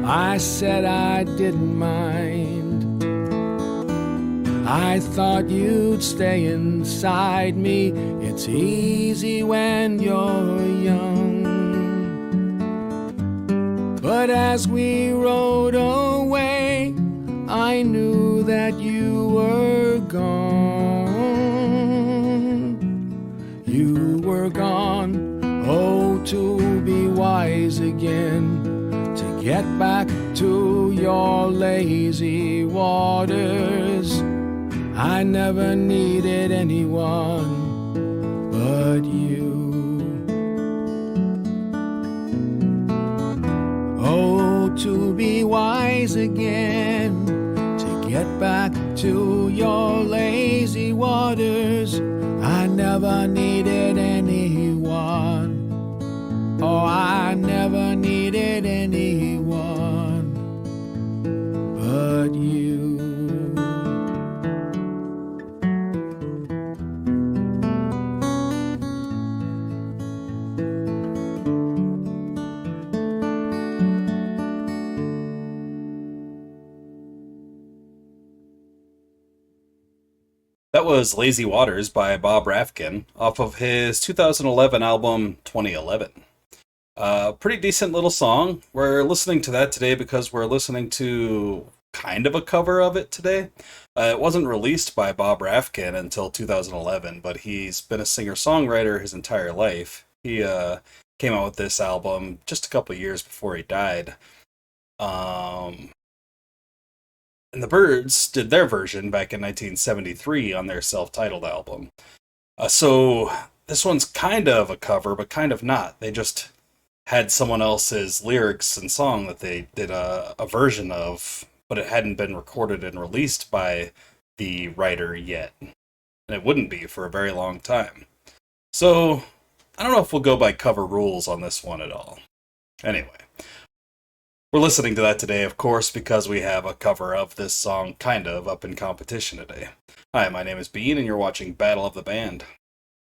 I said I didn't mind. I thought you'd stay inside me. It's easy when you're young. But as we rode away, I knew that you were gone. You were gone, oh, to be wise again, to get back to your lazy waters. I never needed anyone but you. Oh, to be wise again, to get back to your lazy waters. I never needed anyone. Oh, I never needed anyone but you. That was Lazy Waters by Bob Rafkin off of his 2011 album 2011. Pretty decent little song. We're listening to that today because we're listening to kind of a cover of it today. It wasn't released by Bob Rafkin until 2011, but he's been a singer-songwriter his entire life. He came out with this album just a couple years before he died. And the Byrds did their version back in 1973 on their self-titled album. So this one's kind of a cover, but kind of not. They just had someone else's lyrics and song that they did a version of, but it hadn't been recorded and released by the writer yet. And it wouldn't be for a very long time. So I don't know if we'll go by cover rules on this one at all. Anyway. We're listening to that today, of course, because we have a cover of this song kind of up in competition today. Hi, my name is Bean, and you're watching Battle of the Band.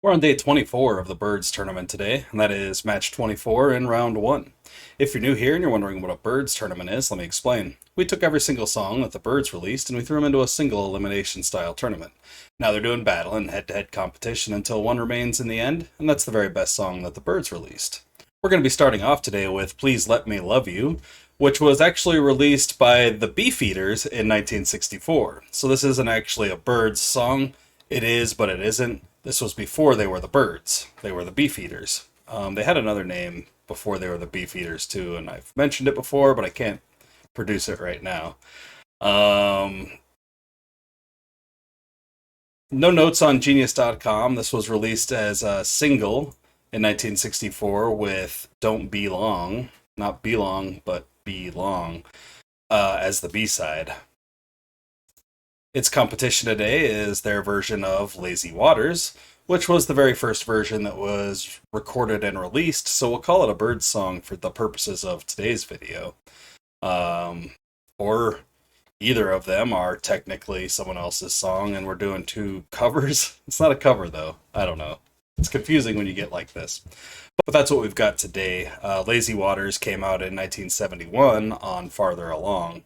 We're on day 24 of the Byrds tournament today, and that is match 24 in round 1. If you're new here and you're wondering what a Byrds tournament is, let me explain. We took every single song that the Byrds released and we threw them into a single elimination style tournament. Now they're doing battle and head-to-head competition until one remains in the end, and that's the very best song that the Byrds released. We're going to be starting off today with Please Let Me Love You, which was actually released by the Beefeaters in 1964. So this isn't actually a Byrds song. It is, but it isn't. This was before they were the Byrds. They were the Beefeaters. They had another name before they were the Beefeaters too, and I've mentioned it before, but I can't produce it right now. No notes on Genius.com. This was released as a single in 1964 with Don't Be Long. Not Belong, but Belong as the B-side. Its competition today is their version of Lazy Waters, which was the very first version that was recorded and released, so we'll call it a Byrds song for the purposes of today's video. Or either of them are technically someone else's song, and we're doing two covers. It's not a cover, though. I don't know. It's confusing when you get like this. But that's what we've got today. Lazy Waters came out in 1971 on Farther Along,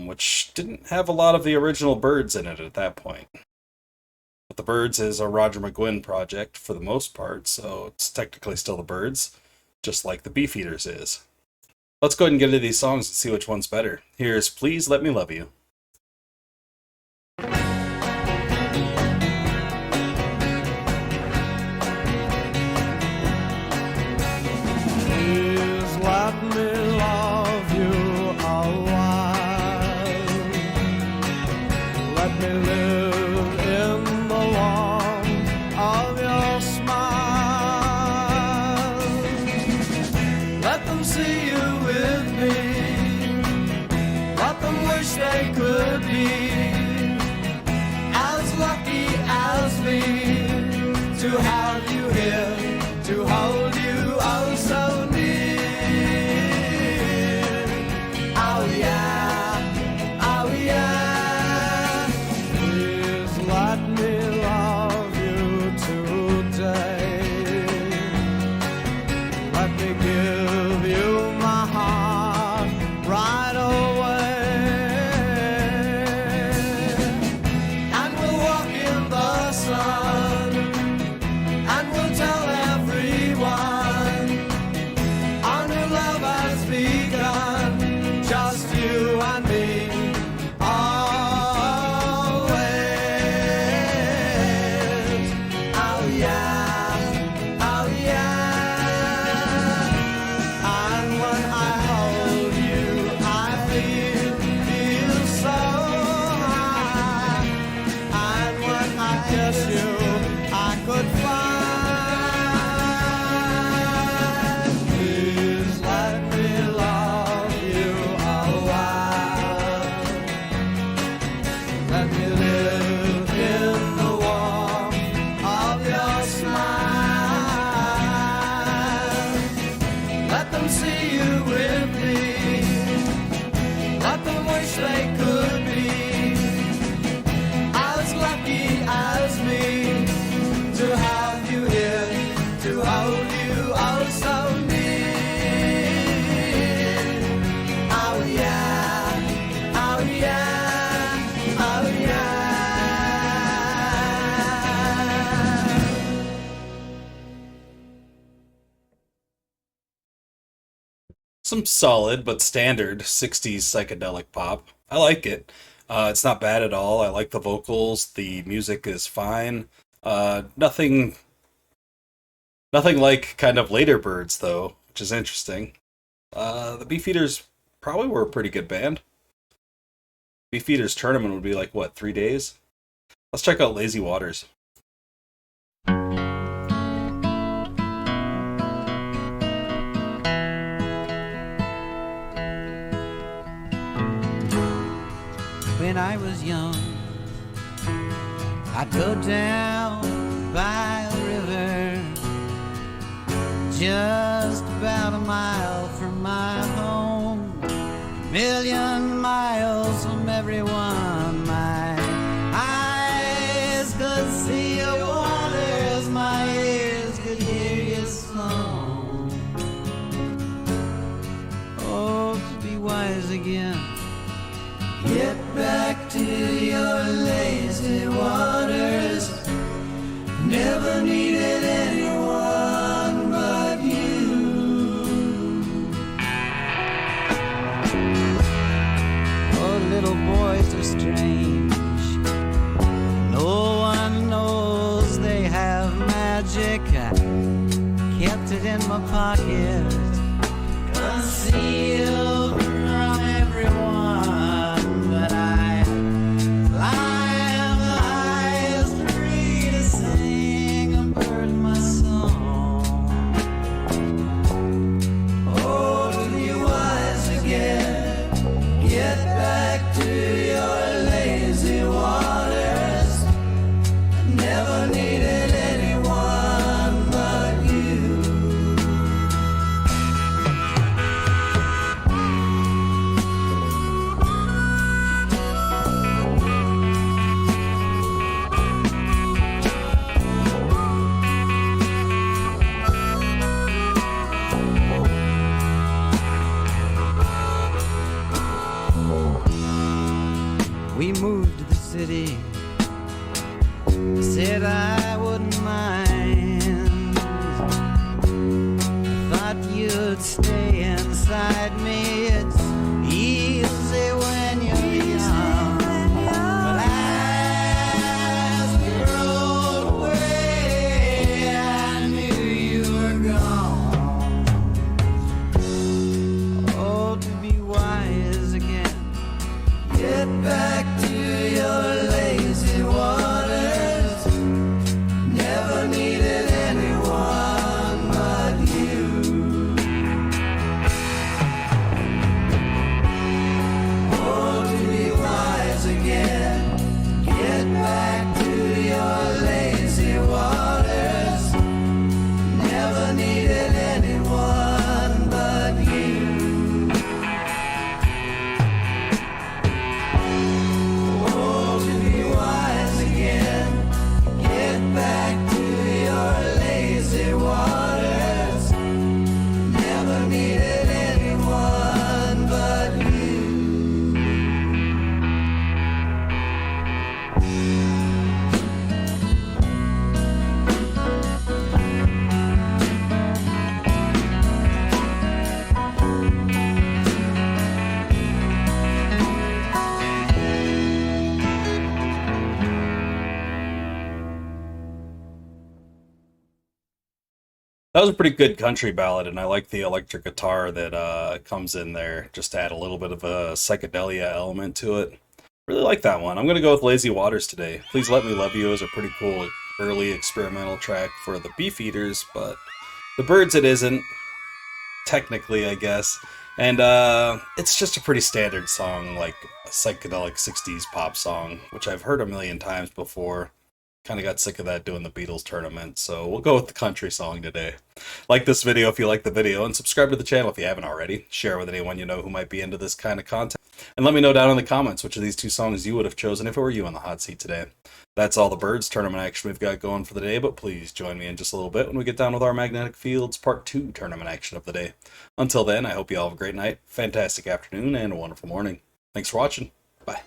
which didn't have a lot of the original Byrds in it at that point. But the Byrds is a Roger McGuinn project for the most part, so it's technically still the Byrds, just like the Beefeaters is. Let's go ahead and get into these songs and see which one's better. Here's Please Let Me Love You. Let me love you a while. Let me live in the warmth of your smile. Let them see you with me. Let them wish they could be as lucky as me to have you here, to hold you oh so near. some solid but standard 60s psychedelic pop. I like it. It's not bad at all. I like the vocals. The music is fine. Nothing like kind of later Byrds though, which is interesting. The Beefeaters probably were a pretty good band. Beefeaters tournament would be like what, 3 days? Let's check out Lazy Waters. When I was young, I'd go down by the river, just about a mile from my home, million miles from everyone. My eyes could see your waters, my ears could hear your song. Oh, to be wise again, get back to your lazy waters. Never needed anyone but you. Oh, little boys are strange. No one knows they have magic. I kept it in my pocket, concealed from everyone. We moved to the city, said I wouldn't mind. I thought you'd stay inside me. It's easy when you're young, but as we rode away, I knew you were gone. Oh, to be wise again, get back to your lazy waters. Never needed anyone but you. Oh, to be wise again, get back to your lazy waters. Never needed anyone but you. Back to your lazy waters. Never needed anyone but you. That was a pretty good country ballad, and I like the electric guitar that comes in there just to add a little bit of a psychedelia element to it. Really like that one. I'm going to go with Lazy Waters today. Please Let Me Love You is a pretty cool early experimental track for the Beefeaters, but the Byrds it isn't, technically, I guess. And it's just a pretty standard song, like a psychedelic 60s pop song, which I've heard a million times before. Kind of got sick of that doing the Beatles tournament, so we'll go with the country song today. Like this video if you like the video, and subscribe to the channel if you haven't already. Share with anyone you know who might be into this kind of content. And let me know down in the comments which of these two songs you would have chosen if it were you on the hot seat today. That's all the Byrds tournament action we've got going for the day, but please join me in just a little bit when we get down with our Magnetic Fields Part 2 tournament action of the day. Until then, I hope you all have a great night, fantastic afternoon, and a wonderful morning. Thanks for watching. Bye.